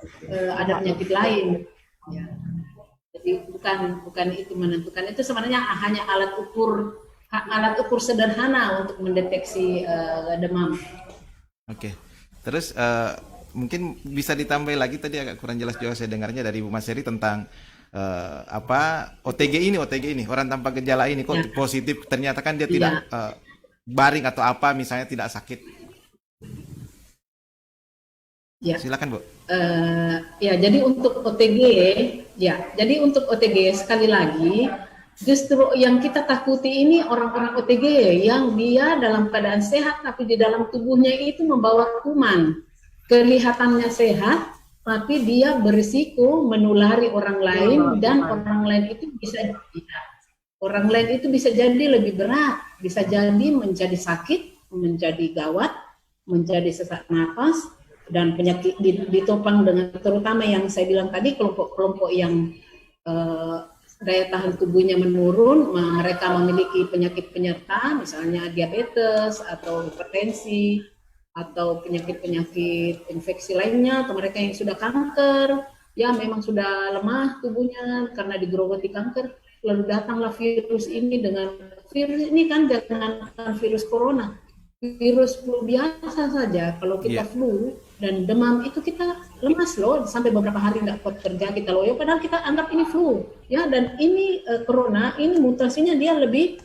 ada penyakit lain ya. Jadi bukan itu menentukan, itu sebenarnya hanya alat ukur sederhana untuk mendeteksi demam. Oke. Terus mungkin bisa ditambah lagi, tadi agak kurang jelas juga saya dengarnya dari Bu Maseri tentang OTG ini orang tanpa gejala ini kok Ya. positif, ternyata kan dia tidak baring atau apa misalnya, tidak sakit. Ya. Silakan Bu. Jadi untuk OTG sekali lagi justru yang kita takuti ini orang-orang OTG yang dia dalam keadaan sehat tapi di dalam tubuhnya itu membawa kuman. Kelihatannya sehat tapi dia berisiko menulari orang lain dan orang lain itu bisa jadi lebih berat, bisa jadi menjadi sakit, menjadi gawat, menjadi sesak napas, dan penyakit ditopang dengan terutama yang saya bilang tadi kelompok-kelompok yang daya tahan tubuhnya menurun, mereka memiliki penyakit penyerta misalnya diabetes atau hipertensi atau penyakit-penyakit infeksi lainnya, atau mereka yang sudah kanker ya memang sudah lemah tubuhnya karena digerogoti kanker, lalu datanglah virus ini kan jangan virus corona, virus flu biasa saja. Kalau kita flu dan demam itu kita lemas loh, sampai beberapa hari nggak kuat kerja, kita loyo, padahal kita anggap ini flu ya. Dan ini corona ini mutasinya dia lebih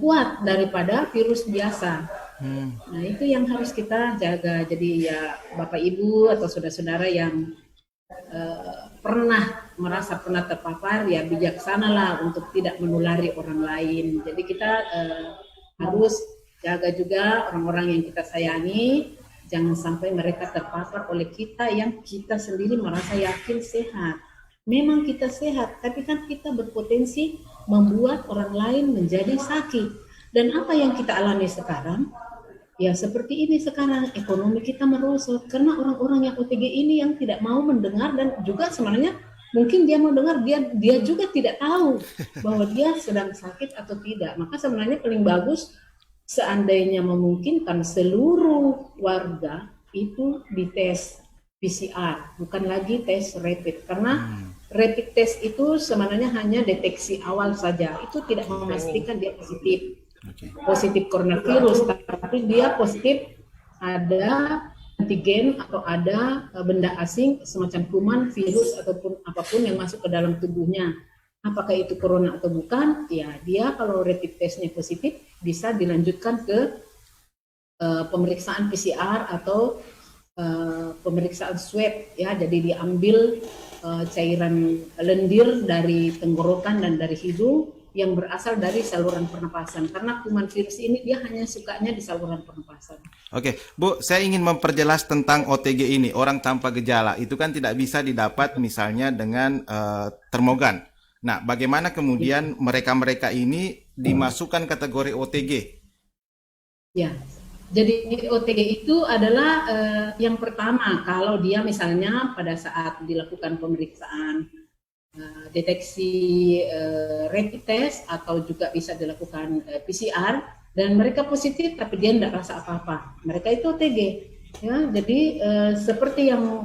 kuat daripada virus biasa. Nah itu yang harus kita jaga. Jadi ya Bapak Ibu atau saudara-saudara yang pernah terpapar ya bijaksanalah untuk tidak menulari orang lain. Jadi kita harus jaga juga orang-orang yang kita sayangi, jangan sampai mereka terpapar oleh kita yang kita sendiri merasa yakin sehat. Memang kita sehat, tapi kan kita berpotensi membuat orang lain menjadi sakit. Dan apa yang kita alami sekarang? Ya seperti ini sekarang, ekonomi kita merosot karena orang-orang yang OTG ini yang tidak mau mendengar, dan juga sebenarnya mungkin dia mau dengar, dia juga tidak tahu bahwa dia sedang sakit atau tidak. Maka sebenarnya paling bagus seandainya memungkinkan seluruh warga itu dites PCR, bukan lagi tes rapid, karena rapid test itu sebenarnya hanya deteksi awal saja, itu tidak memastikan dia positif coronavirus, tapi dia positif ada antigen atau ada benda asing semacam kuman, virus ataupun apapun yang masuk ke dalam tubuhnya. Apakah itu corona atau bukan? Ya dia kalau rapid testnya positif bisa dilanjutkan ke pemeriksaan PCR atau pemeriksaan swab ya. Jadi diambil cairan lendir dari tenggorokan dan dari hidung yang berasal dari saluran pernapasan, karena kuman virus ini dia hanya sukanya di saluran pernapasan. Oke, Bu, saya ingin memperjelas tentang OTG ini, orang tanpa gejala. Itu kan tidak bisa didapat misalnya dengan termogan. Nah, bagaimana kemudian mereka-mereka ini dimasukkan kategori OTG? Ya, jadi OTG itu adalah yang pertama kalau dia misalnya pada saat dilakukan pemeriksaan deteksi rapid test atau juga bisa dilakukan PCR dan mereka positif tapi dia tidak rasa apa-apa, mereka itu OTG ya. Jadi seperti yang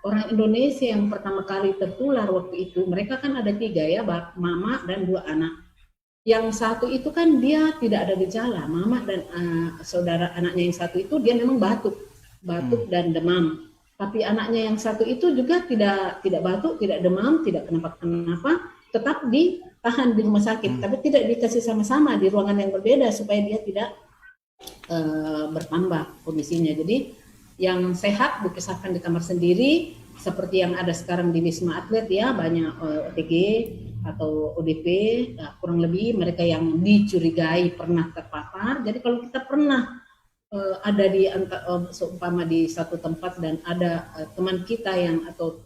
orang Indonesia yang pertama kali tertular waktu itu, mereka kan ada 3 ya, mama dan 2 anak. Yang satu itu kan dia tidak ada gejala, mama dan saudara anaknya yang satu itu dia memang batuk dan demam. Tapi anaknya yang satu itu juga tidak batuk, tidak demam, tidak kenapa-kenapa, tetap ditahan di rumah sakit, tapi tidak dikasih sama-sama di ruangan yang berbeda supaya dia tidak bertambah kondisinya. Jadi yang sehat dipisahkan di kamar sendiri, seperti yang ada sekarang di Wisma Atlet ya, banyak OTG atau ODP, kurang lebih mereka yang dicurigai pernah terpapar. Jadi kalau kita pernah ada di seumpama di satu tempat dan ada teman kita yang atau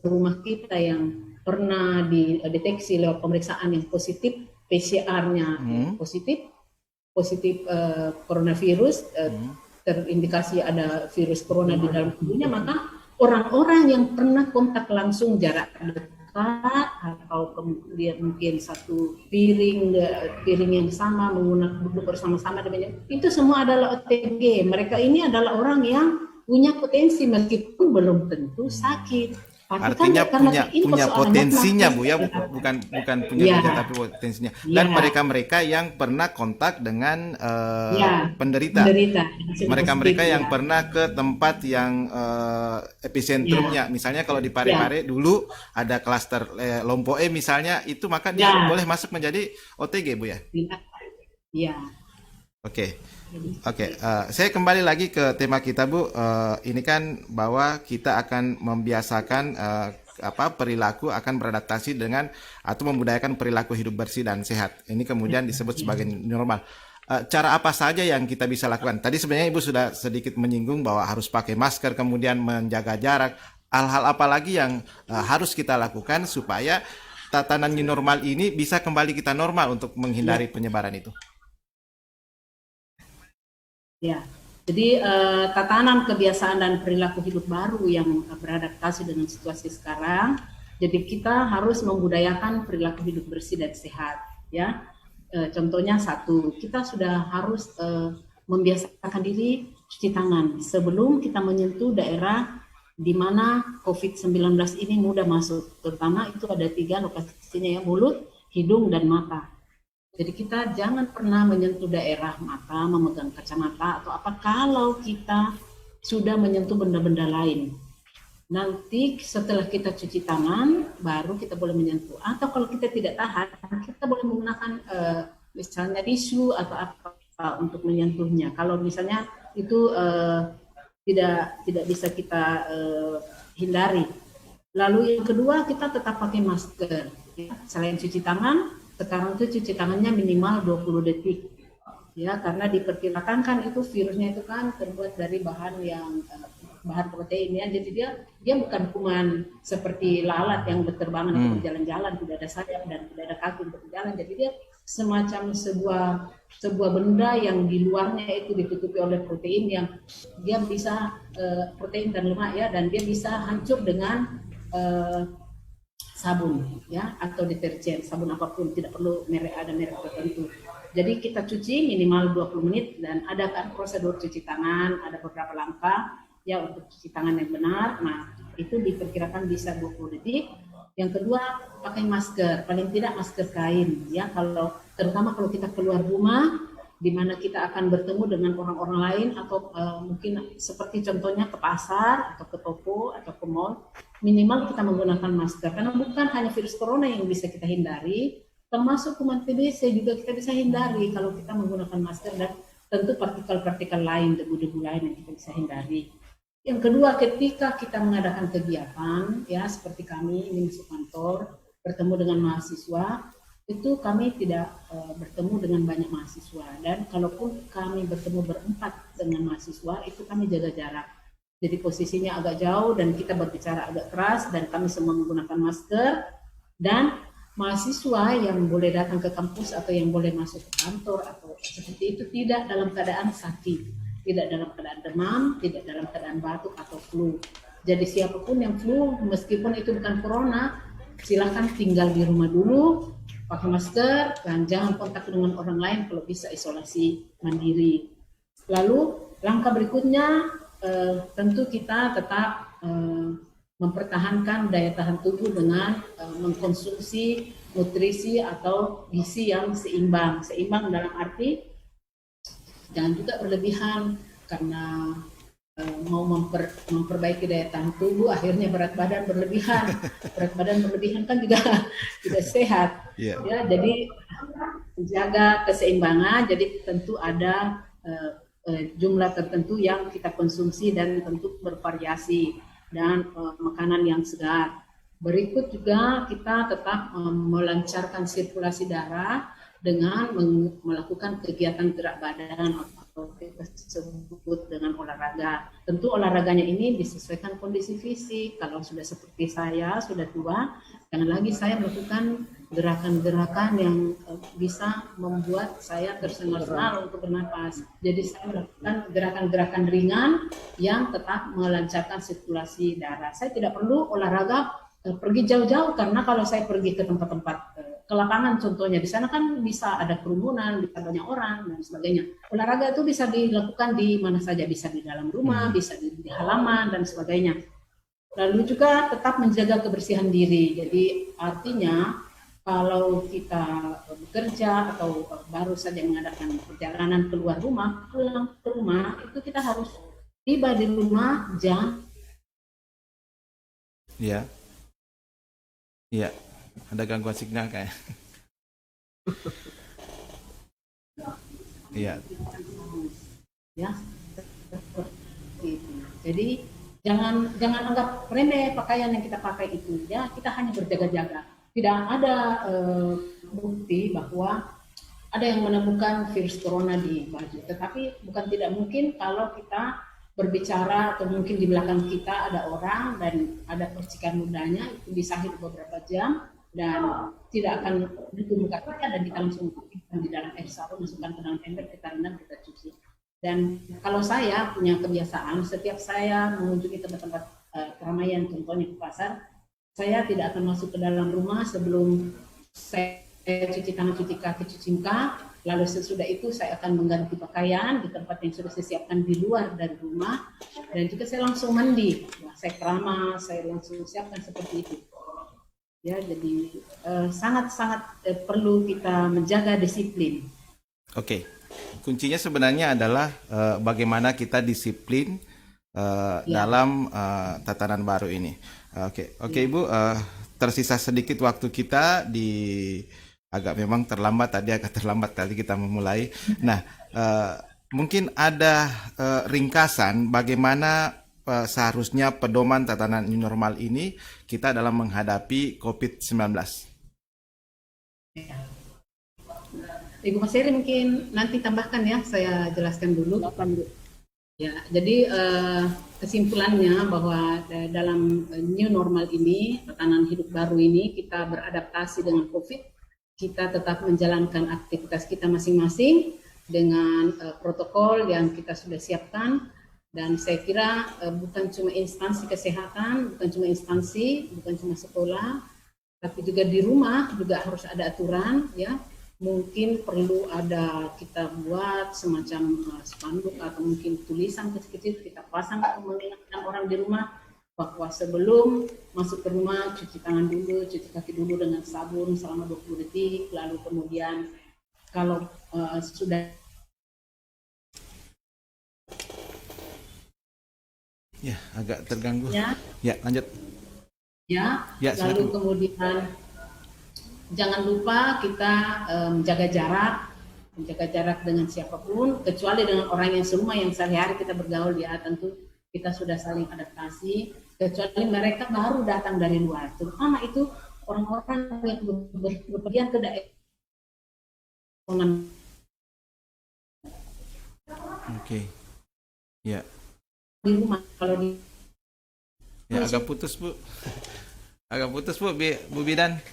rumah kita yang pernah dideteksi lewat pemeriksaan yang positif, PCR-nya positif coronavirus, terindikasi ada virus corona di dalam tubuhnya, maka orang-orang yang pernah kontak langsung jarak dekat atau kemudian mungkin satu piring yang sama, menggunakan duduk bersama-sama, itu semua adalah OTG. Mereka ini adalah orang yang punya potensi meskipun belum tentu sakit. Artinya punya potensinya Bu ya, bukan punya gejala tapi potensinya. Dan mereka-mereka yang pernah kontak dengan penderita. Mereka-mereka yang pernah ke tempat yang episentrumnya. Misalnya kalau di Parepare dulu ada klaster Lompoe misalnya, itu maka dia boleh masuk menjadi OTG Bu ya. Iya. Oke, saya kembali lagi ke tema kita Bu. Ini kan bahwa kita akan membiasakan perilaku, akan beradaptasi dengan atau membudayakan perilaku hidup bersih dan sehat. Ini kemudian disebut sebagai normal. Cara apa saja yang kita bisa lakukan? Tadi sebenarnya Ibu sudah sedikit menyinggung bahwa harus pakai masker, kemudian menjaga jarak. Hal-hal apa lagi yang harus kita lakukan supaya tatanan new normal ini bisa kembali kita normal untuk menghindari penyebaran itu? Ya, jadi tatanan kebiasaan dan perilaku hidup baru yang beradaptasi dengan situasi sekarang. Jadi kita harus membudayakan perilaku hidup bersih dan sehat. Ya, contohnya satu, kita sudah harus membiasakan diri cuci tangan sebelum kita menyentuh daerah di mana COVID-19 ini mudah masuk. Terutama itu ada 3 lokasinya ya, mulut, hidung, dan mata. Jadi kita jangan pernah menyentuh daerah mata, memegang kacamata atau apa kalau kita sudah menyentuh benda-benda lain. Nanti setelah kita cuci tangan, baru kita boleh menyentuh. Atau kalau kita tidak tahan, kita boleh menggunakan misalnya tisu atau apa untuk menyentuhnya. Kalau misalnya itu tidak bisa kita hindari. Lalu yang kedua, kita tetap pakai masker. Ya. Selain cuci tangan, sekarang itu cuci tangannya minimal 20 detik. Ya, karena diperkirakan kan itu virusnya itu kan terbuat dari bahan protein ya. Jadi dia bukan kuman seperti lalat yang berterbangan atau berjalan-jalan, tidak ada sayap dan tidak ada kaki untuk berjalan. Jadi dia semacam sebuah benda yang di luarnya itu ditutupi oleh protein yang dia bisa protein dan lemak ya, dan dia bisa hancur dengan sabun ya atau deterjen, sabun apapun, tidak perlu merek tertentu. Jadi kita cuci minimal 20 menit dan ada kan prosedur cuci tangan, ada beberapa langkah ya untuk cuci tangan yang benar. Nah, itu diperkirakan bisa 20 detik. Yang kedua, pakai masker, paling tidak masker kain ya, terutama kalau kita keluar rumah di mana kita akan bertemu dengan orang-orang lain atau mungkin seperti contohnya ke pasar atau ke toko atau ke mall, minimal kita menggunakan masker karena bukan hanya virus corona yang bisa kita hindari, termasuk kuman TBC juga kita bisa hindari kalau kita menggunakan masker, dan tentu partikel-partikel lain, debu-debu lain yang kita bisa hindari. Yang kedua, ketika kita mengadakan kegiatan ya seperti kami ini masuk kantor bertemu dengan mahasiswa, itu kami tidak bertemu dengan banyak mahasiswa, dan kalaupun kami bertemu berempat dengan mahasiswa itu kami jaga jarak. Jadi posisinya agak jauh dan kita berbicara agak keras dan kami semua menggunakan masker, dan mahasiswa yang boleh datang ke kampus atau yang boleh masuk ke kantor atau seperti itu tidak dalam keadaan sakit, tidak dalam keadaan demam, tidak dalam keadaan batuk atau flu. Jadi siapapun yang flu meskipun itu bukan corona, silakan tinggal di rumah dulu, pakai masker, dan jangan kontak dengan orang lain, kalau bisa isolasi mandiri. Lalu langkah berikutnya tentu kita tetap mempertahankan daya tahan tubuh dengan mengkonsumsi nutrisi atau gizi yang seimbang. Seimbang dalam arti jangan juga berlebihan, karena mau memperbaiki daya tahan tubuh akhirnya berat badan berlebihan. Berat badan berlebihan kan juga tidak sehat. Yeah. Ya, jadi jaga keseimbangan. Jadi tentu ada jumlah tertentu yang kita konsumsi dan tentu bervariasi, dan makanan yang segar. Berikut juga kita tetap melancarkan sirkulasi darah dengan melakukan kegiatan gerak badan atau kita sebut dengan olahraga. Tentu olahraganya ini disesuaikan kondisi fisik. Kalau sudah seperti saya, sudah tua, jangan lagi saya melakukan gerakan-gerakan yang bisa membuat saya tersengal-sengal untuk bernapas. Jadi saya melakukan gerakan-gerakan ringan yang tetap melancarkan sirkulasi darah. Saya tidak perlu olahraga pergi jauh-jauh, karena kalau saya pergi ke tempat-tempat ke lapangan contohnya, di sana kan bisa ada kerumunan, bisa banyak orang dan sebagainya. Olahraga itu bisa dilakukan di mana saja, bisa di dalam rumah, bisa di halaman dan sebagainya. Lalu juga tetap menjaga kebersihan diri. Jadi artinya kalau kita bekerja atau baru saja mengadakan perjalanan keluar rumah, pulang ke rumah, itu kita harus tiba di rumah jam. Iya. Iya. Ada gangguan signal kayak. Iya. Ya, seperti itu. Jadi jangan anggap remeh pakaian yang kita pakai itu. Ya, kita hanya berjaga-jaga. Tidak ada bukti bahwa ada yang menemukan virus corona di baju. Tetapi bukan tidak mungkin kalau kita berbicara atau mungkin di belakang kita ada orang dan ada percikan ludahnya, itu bisa hidup beberapa jam dan tidak akan ditutup muka kita, dan kita langsung masukkan di dalam air sabun, masukkan ke dalam ember, kita rendam, kita cuci. Dan kalau saya punya kebiasaan, setiap saya mengunjungi tempat-tempat keramaian, contohnya ke pasar, saya tidak akan masuk ke dalam rumah sebelum saya cuci tangan, cuci kaki, cuci muka. Lalu sesudah itu saya akan mengganti pakaian di tempat yang sudah saya siapkan di luar dari rumah, dan juga saya langsung mandi. Nah, saya keramas, saya langsung siapkan seperti itu. Ya, jadi sangat-sangat perlu kita menjaga disiplin. Oke. Kuncinya sebenarnya adalah bagaimana kita disiplin dalam tatanan baru ini. Oke, Ibu, tersisa sedikit waktu kita di memang agak terlambat tadi kita memulai. Nah, mungkin ada ringkasan bagaimana seharusnya pedoman tatanan new normal ini kita dalam menghadapi COVID-19. Ibu Mas Heri mungkin nanti tambahkan ya, saya jelaskan dulu. Ya, jadi kesimpulannya bahwa dalam new normal ini, tatanan hidup baru ini, kita beradaptasi dengan COVID, kita tetap menjalankan aktivitas kita masing-masing dengan protokol yang kita sudah siapkan. Dan saya kira bukan cuma instansi kesehatan, bukan cuma instansi, bukan cuma sekolah, tapi juga di rumah juga harus ada aturan, ya. Mungkin perlu ada kita buat semacam spanduk atau mungkin tulisan kecil-kecil kita pasang untuk mengingatkan orang di rumah bahwa sebelum masuk ke rumah cuci tangan dulu, cuci kaki dulu dengan sabun selama 20 detik, lalu kemudian kalau sudah agak terganggu. Ya, lanjut. Ya, lalu kemudian jangan lupa kita menjaga jarak dengan siapapun, kecuali dengan orang yang serumah yang sehari-hari kita bergaul, ya tentu kita sudah saling adaptasi, kecuali mereka baru datang dari luar, terutama itu orang-orang yang berpergian ke daerah. Oke. Ya. Di rumah, kalau di agak putus, Bu. Agak putus, Bu Bidan.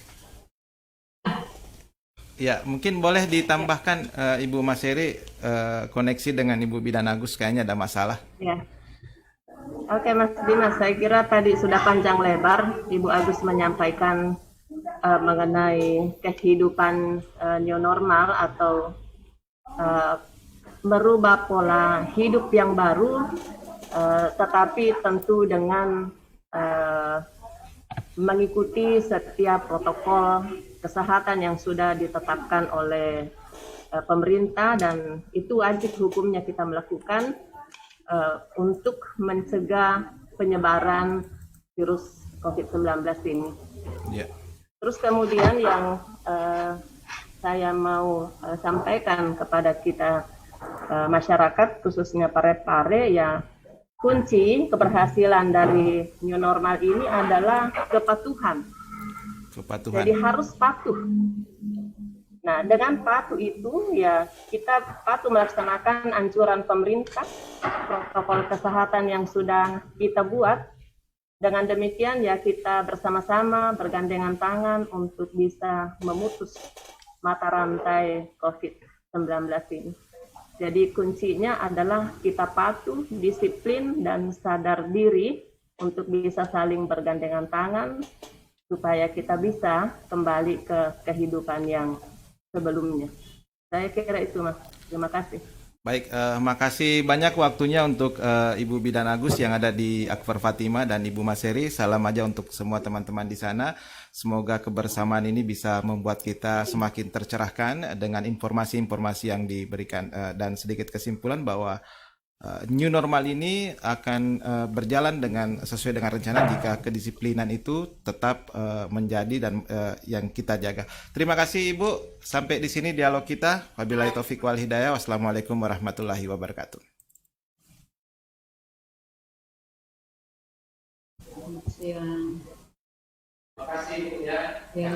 Ya, mungkin boleh ditambahkan Ibu Mas Heri koneksi dengan Ibu Bidan Agus, kayaknya ada masalah. Ya. Oke, Mas Dimas, saya kira tadi sudah panjang lebar Ibu Agus menyampaikan mengenai kehidupan new normal atau merubah pola hidup yang baru, tetapi tentu dengan mengikuti setiap protokol kesehatan yang sudah ditetapkan oleh pemerintah, dan itu wajib hukumnya kita melakukan untuk mencegah penyebaran virus COVID-19 ini. Ya. Terus kemudian yang saya mau sampaikan kepada kita masyarakat, khususnya pare-pare, ya kunci keberhasilan dari new normal ini adalah kepatuhan. Jadi harus patuh. Nah, dengan patuh itu ya kita patuh melaksanakan anjuran pemerintah, protokol kesehatan yang sudah kita buat. Dengan demikian ya kita bersama-sama bergandengan tangan untuk bisa memutus mata rantai COVID-19 ini. Jadi kuncinya adalah kita patuh, disiplin, dan sadar diri untuk bisa saling bergandengan tangan supaya kita bisa kembali ke kehidupan yang sebelumnya. Saya kira itu, Mas. Terima kasih. Baik, makasih banyak waktunya untuk Ibu Bidan Agus yang ada di Akbar Fatima dan Ibu Maseri. Salam aja untuk semua teman-teman di sana. Semoga kebersamaan ini bisa membuat kita semakin tercerahkan dengan informasi-informasi yang diberikan, dan sedikit kesimpulan bahwa new normal ini akan berjalan sesuai dengan rencana jika kedisiplinan itu tetap menjadi dan yang kita jaga. Terima kasih Ibu. Sampai di sini dialog kita. Wabillahi taufik wal hidayah. Wassalamualaikum warahmatullahi wabarakatuh. Siang. Terima kasih Ibu ya. Ya.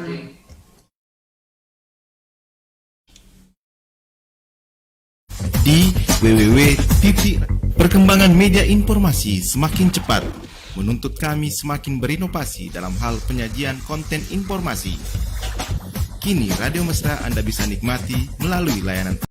Di perkembangan media informasi semakin cepat, menuntut kami semakin berinovasi dalam hal penyajian konten informasi. Kini Radio Mesra Anda bisa nikmati melalui layanan